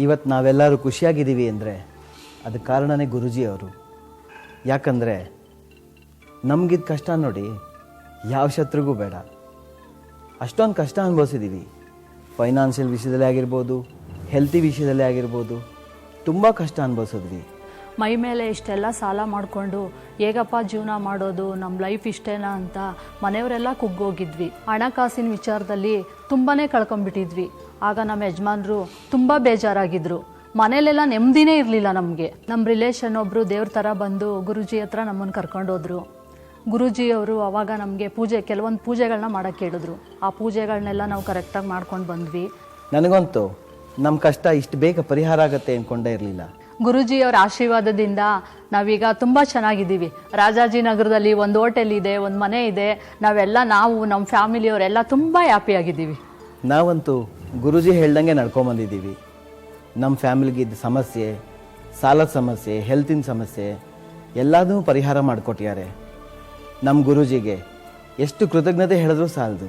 ಇವತ್ತು ನಾವೆಲ್ಲರೂ ಖುಷಿಯಾಗಿದ್ದೀವಿ ಅಂದರೆ ಅದಕ್ಕೆ ಕಾರಣನೇ ಗುರೂಜಿ ಅವರು. ಯಾಕಂದರೆ ನಮಗಿದ ಕಷ್ಟ ನೋಡಿ ಯಾವ ಶತ್ರುಗೂ ಬೇಡ. ಅಷ್ಟೊಂದು ಕಷ್ಟ ಅನುಭವಿಸಿದ್ದೀವಿ. ಫೈನಾನ್ಷಿಯಲ್ ವಿಷಯದಲ್ಲೇ ಆಗಿರ್ಬೋದು, ಹೆಲ್ತಿ ವಿಷಯದಲ್ಲೇ ಆಗಿರ್ಬೋದು, ತುಂಬ ಕಷ್ಟ ಅನುಭವಿಸಿದ್ವಿ. ಮೈ ಮೇಲೆ ಇಷ್ಟೆಲ್ಲ ಸಾಲ ಮಾಡಿಕೊಂಡು ಹೇಗಪ್ಪ ಜೀವನ ಮಾಡೋದು, ನಮ್ಮ ಲೈಫ್ ಇಷ್ಟೇನಾ ಅಂತ ಮನೆಯವರೆಲ್ಲ ಕುಗ್ಗೋಗಿದ್ವಿ. ಹಣಕಾಸಿನ ವಿಚಾರದಲ್ಲಿ ತುಂಬಾ ಕಳ್ಕೊಂಬಿಟ್ಟಿದ್ವಿ. ಆಗ ನಮ್ಮ ಯಜಮಾನರು ತುಂಬ ಬೇಜಾರಾಗಿದ್ದರು. ಮನೇಲೆಲ್ಲ ನೆಮ್ಮದಿನೇ ಇರಲಿಲ್ಲ ನಮಗೆ. ನಮ್ಮ ರಿಲೇಷನ್ ಒಬ್ಬರು ದೇವ್ರ ಥರ ಬಂದು ಗುರೂಜಿ ಹತ್ರ ನಮ್ಮನ್ನು ಕರ್ಕೊಂಡೋದ್ರು. ಗುರೂಜಿಯವರು ಆವಾಗ ನಮಗೆ ಕೆಲವೊಂದು ಪೂಜೆಗಳನ್ನ ಮಾಡೋಕ್ಕೆ ಹೇಳಿದ್ರು. ಆ ಪೂಜೆಗಳನ್ನೆಲ್ಲ ನಾವು ಕರೆಕ್ಟಾಗಿ ಮಾಡ್ಕೊಂಡು ಬಂದ್ವಿ. ನನಗಂತೂ ನಮ್ಮ ಕಷ್ಟ ಇಷ್ಟು ಬೇಗ ಪರಿಹಾರ ಆಗುತ್ತೆ ಅಂದ್ಕೊಂಡೇ ಇರಲಿಲ್ಲ. ಗುರೂಜಿಯವರ ಆಶೀರ್ವಾದದಿಂದ ನಾವೀಗ ತುಂಬ ಚೆನ್ನಾಗಿದ್ದೀವಿ. ರಾಜಾಜಿನಗರದಲ್ಲಿ ಒಂದು ಹೋಟೆಲ್ ಇದೆ, ಒಂದು ಮನೆ ಇದೆ. ನಾವು ನಮ್ಮ ಫ್ಯಾಮಿಲಿಯವರೆಲ್ಲ ತುಂಬ ಹ್ಯಾಪಿಯಾಗಿದ್ದೀವಿ. ನಾವಂತೂ ಗುರೂಜಿ ಹೇಳ್ದಂಗೆ ನಡ್ಕೊಂಬಂದಿದ್ದೀವಿ. ನಮ್ಮ ಫ್ಯಾಮಿಲಿಗಿದ್ದ ಸಮಸ್ಯೆ, ಸಾಲದ ಸಮಸ್ಯೆ, ಹೆಲ್ತಿನ ಸಮಸ್ಯೆ ಎಲ್ಲದೂ ಪರಿಹಾರ ಮಾಡಿಕೊಟ್ಟಿದ್ದಾರೆ. ನಮ್ಮ ಗುರೂಜಿಗೆ ಎಷ್ಟು ಕೃತಜ್ಞತೆ ಹೇಳಿದ್ರೂ ಸಾಲದು.